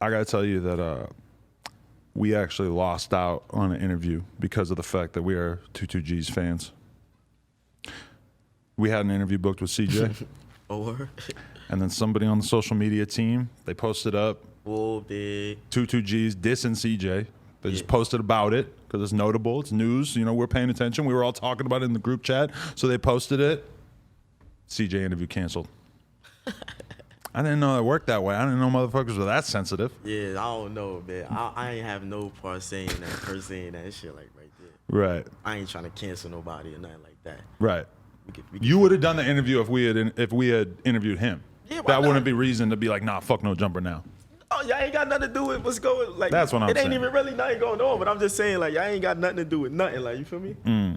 I gotta tell you that we actually lost out on an interview because of the fact that we are 22G's fans. We had an interview booked with CJ. Or And then somebody on the social media team, they posted up whoa, big 22G's dissing CJ. They just posted about it because it's notable. It's news. You know, we're paying attention. We were all talking about it in the group chat. So they posted it. CJ interview canceled. I didn't know it worked that way. I didn't know motherfuckers were that sensitive. Yeah, I don't know, man. I ain't have no part saying that, per saying that shit like right there. Right. I ain't trying to cancel nobody or nothing like that. Right. We could You would have done the interview if we had interviewed him. Yeah, why that not? wouldn't be reason to be like, nah, fuck no jumper now. Oh, y'all ain't got nothing to do with what's going. Like That's what I'm saying. It ain't saying. even really nothing going on. But I'm just saying, like, y'all ain't got nothing to do with nothing. Like, you feel me?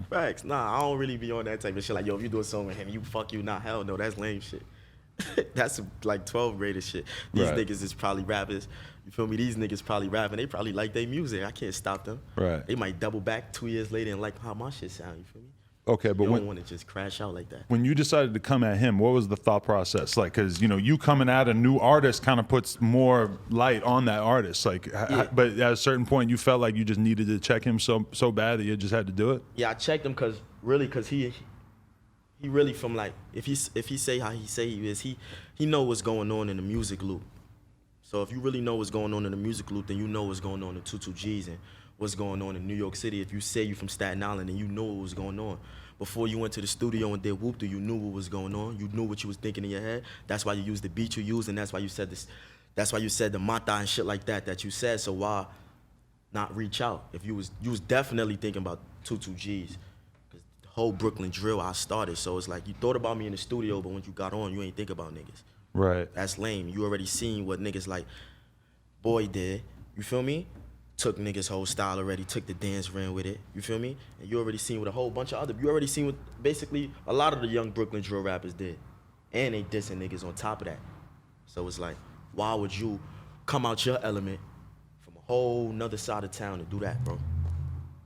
Facts. Nah, I don't really be on that type of shit. Like, yo, if you do a song with him, you fuck you. Nah, hell no, that's lame shit. That's like 12th grader shit. These Right. niggas is probably rappers. You feel me? These niggas probably rapping. They probably like their music. I can't stop them. Right. They might double back 2 years later and like how my shit sound. You feel me? Okay, but You don't when, want to just crash out like that. when you decided to come at him, what was the thought process? Like, because, you know, you coming at a new artist kind of puts more light on that artist. Like, but at a certain point, you felt like you just needed to check him so bad that you just had to do it? Yeah, I checked him because he really from like if he say how he say he is, he know what's going on in the music loop. So if you really know what's going on in the music loop, then you know what's going on in 22G's and what's going on in New York City. If you say you from Staten Island and you know what was going on before you went to the studio and did whoop, you knew what was going on. You knew what you was thinking in your head. That's why you used the beat you used, and that's why you said this. That's why you said the mata and shit like that you said. So why not reach out? If you was definitely thinking about 22G's. Whole Brooklyn drill I started, so it's like you thought about me in the studio, but when you got on, you ain't think about niggas. Right. That's lame. You already seen what niggas like Boy did. You feel me? Took niggas' whole style already, took the dance, ran with it. You feel me? And you already seen what a whole bunch of other. You already seen what basically a lot of the young Brooklyn drill rappers did, and they dissing niggas on top of that. So it's like, why would you come out your element from a whole nother side of town to do that, bro,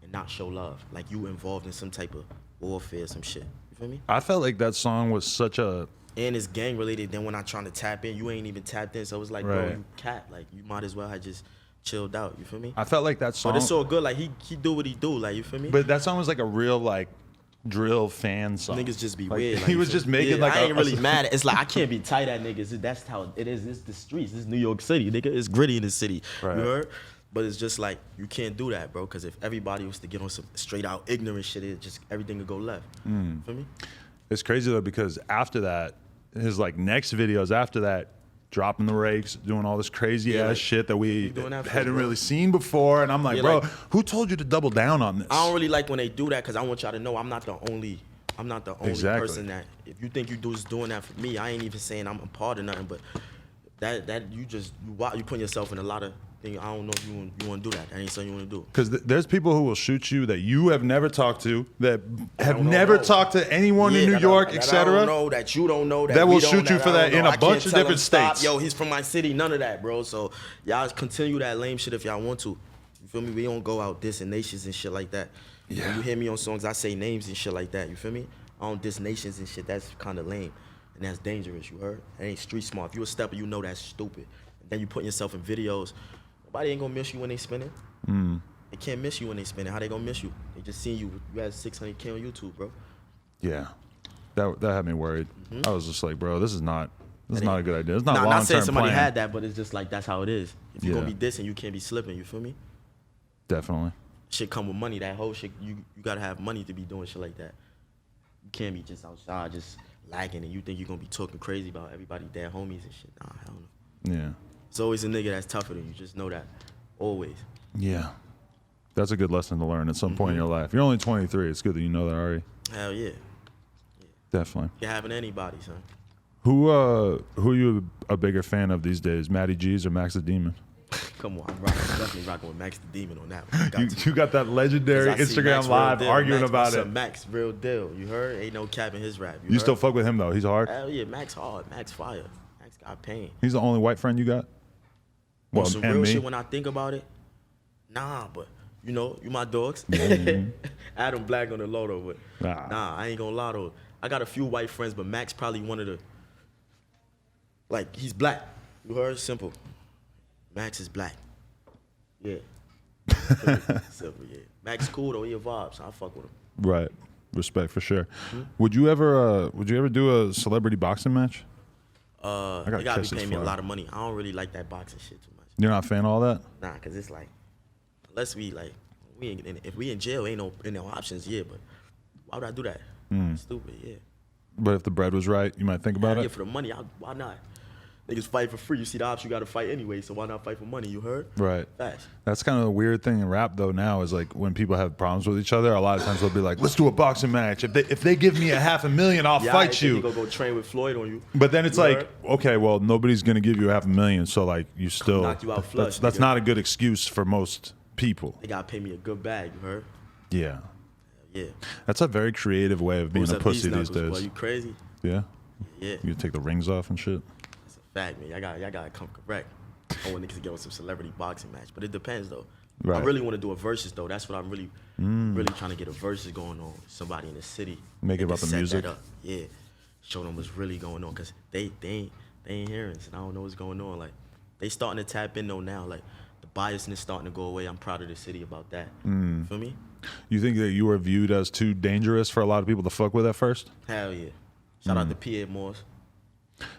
and not show love? Like you involved in some type of warfare, some shit. You feel me? I felt like that song was such a... And it's gang related. Then when I trying to tap in, you ain't even tapped in. So it was like, bro, Right. you cat. Like you might as well have just chilled out. You feel me? I felt like that song... But it's so good. Like he do what he do. Like you feel me? But that song was like a real, like, drill fan song. Niggas just be Like, weird. Like, he you was feel just me? making like I ain't a... really mad. It's like I can't be tight at niggas. That's how it is. It's the streets. It's New York City, nigga. It's gritty in the city. Right. You heard? But it's just like you can't do that, bro. Because if everybody was to get on some straight out ignorant shit, it just everything would go left. You feel me? It's crazy though because after that, his like next videos after that, dropping the rakes, doing all this crazy ass like, shit that we doing that for us, hadn't bro. really seen before, and I'm like, Yeah, bro, like- who told you to double down on this? I don't really like when they do that because I want y'all to know I'm not the only Exactly. person that. If you think you just doing that for me, I ain't even saying I'm a part of nothing. But that you putting yourself in a lot of things. I don't know if you want to do that. That ain't something you want to do. Because there's people who will shoot you that you have never talked to, that have don't never know. talked to anyone in Yeah, New that York, I don't etc. know, that you don't know, That we will don't, shoot you for I that don't in know. a I bunch can't of tell different them, "Stop, states." Yo, he's from my city. None of that, bro. So y'all continue that lame shit if y'all want to. You feel me? We don't go out dissing nations and shit like that. Yeah. When you hear me on songs, I say names and shit like that. You feel me? I don't diss nations and shit. That's kind of lame. And that's dangerous, you heard? That ain't street smart. If you a stepper, you know that's stupid. And then you putting yourself in videos. Nobody ain't gonna miss you when they spinning. They can't miss you when they spinning. How they gonna miss you? They just seen you. You had 600K on YouTube, bro. Yeah, that had me worried. I was just like, bro, this is not a good idea. It's not Nah, long-term not saying somebody plan. had that, but it's just like that's how it is. If you're Yeah. gonna be dissing, you can't be slipping. You feel me? Definitely. Shit come with money. That whole shit, you gotta have money to be doing shit like that. You can't be just outside, just lagging, and you think you're gonna be talking crazy about everybody, their homies and shit. Nah, hell no. Yeah. It's always a nigga that's tougher than you. Just know that. Always. Yeah. That's a good lesson to learn at some point in your life. You're only 23. It's good that you know that already. Hell yeah. Definitely. Can happen to anybody, son. Who are you a bigger fan of these days, Matty G's or Max the Demon? Come on, I'm definitely rocking with Max the Demon on that one. You got that legendary 'Cause I see Instagram Max live real deal. arguing Max, about what's it. up, Max, real deal. You heard? Ain't no cap in his rap. You still fuck with him though. He's hard. Hell yeah, Max hard. Max fire. Max got pain. He's the only white friend you got. Well, On some and real me. shit when I think about it, nah, but you know, you my dogs. Adam Black on the low though, but nah, I ain't gonna lie though. I got a few white friends, but Max probably one of the, like, he's black. You heard? Simple. Max is black. Yeah. Silver, yeah. Max cool though. He a vibe, so I fuck with him. Right. Respect for sure. Would you ever do a celebrity boxing match? They gotta be paying me a lot of money. I don't really like that boxing shit too much. You're not a fan of all that? Nah, cause it's like, unless we like, if we in jail, ain't no options. Yeah, but why would I do that? Stupid. Yeah. But if the bread was right, you might think about Yeah, it. for the money, why not? Niggas fight for free. You see the ops, you gotta fight anyway. So why not fight for money? You heard? Right. Facts. That's kind of the weird thing in rap though now is like when people have problems with each other, a lot of times they'll be like, let's do a boxing match. If they give me $500,000, I'll fight you. Go train with Floyd on you. But then it's You like, heard? okay, well, nobody's gonna give you $500,000, so like you still Knock you out flush, that's nigga. not a good excuse for most people. They gotta pay me a good bag. You heard? Yeah. Yeah. That's a very creative way of being Who's a up pussy these these knuckles, days. boy? You crazy? Yeah. Yeah. You take the rings off and shit. That's a fact, man. Y'all gotta come correct. I want niggas to get on some celebrity boxing match, but it depends though. Right. I really want to do a versus though. That's what I'm really trying to get a versus going on. Somebody in the city. Make it They about can the set music. that up. Yeah. Show them what's really going on, cause they ain't hearing us, and I don't know what's going on. Like they starting to tap in though now. Like the biasness starting to go away. I'm proud of the city about that. You feel me? You think that you were viewed as too dangerous for a lot of people to fuck with at first? Hell yeah. Shout out to P.A. Morse.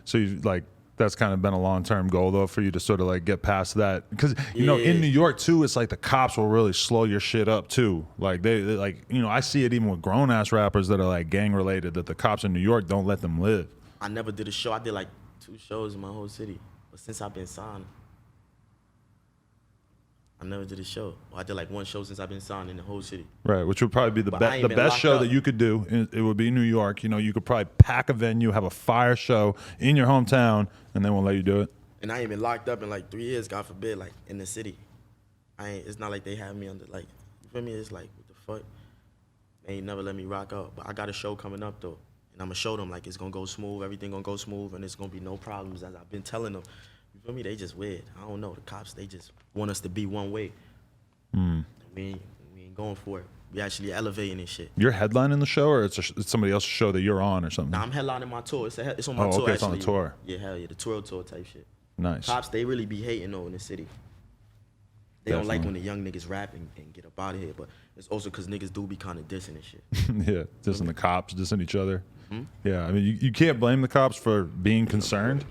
So you like that's kind of been a long-term goal though for you to sort of like get past that because you know in New York too it's like the cops will really slow your shit up too. Like they like you know I see it even with grown-ass rappers that are like gang related that the cops in New York don't let them live. I never did a show. I did like 2 shows in my whole city, but since I've been signed, I never did a show. Well, I did like 1 show since I've been signed in the whole city. Right, which would probably be the But I ain't the been best locked show up. that you could do. It would be New York. You know, you could probably pack a venue, have a fire show in your hometown, and they won't let you do it. And I ain't been locked up in like 3 years, God forbid, like in the city. It's not like they have me under like, you feel me? It's like, what the fuck? They ain't never let me rock out. But I got a show coming up though. And I'm gonna show them like it's gonna go smooth, everything gonna go smooth, and it's gonna be no problems as I've been telling them. You feel me? They just weird. I don't know. The cops, they just want us to be one way. We ain't going for it. We actually elevating this shit. You're headlining the show, or it's somebody else's show that you're on, or something? Nah, I'm headlining my tour. It's on my Oh, tour. okay, it's actually. on the tour. Yeah, hell yeah, the tour type shit. Nice. Cops, they really be hating though in the city. They don't like Definitely. when the young niggas rap and get up out of here, but it's also because niggas do be kind of dissing and shit. Yeah, dissing the cops, dissing each other. Yeah, I mean, you can't blame the cops for being concerned,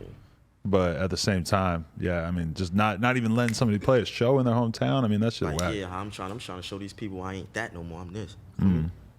but at the same time, yeah, I mean, just not even letting somebody play a show in their hometown. I mean, that's just Like, whack. yeah, I'm trying to show these people I ain't that no more. I'm this.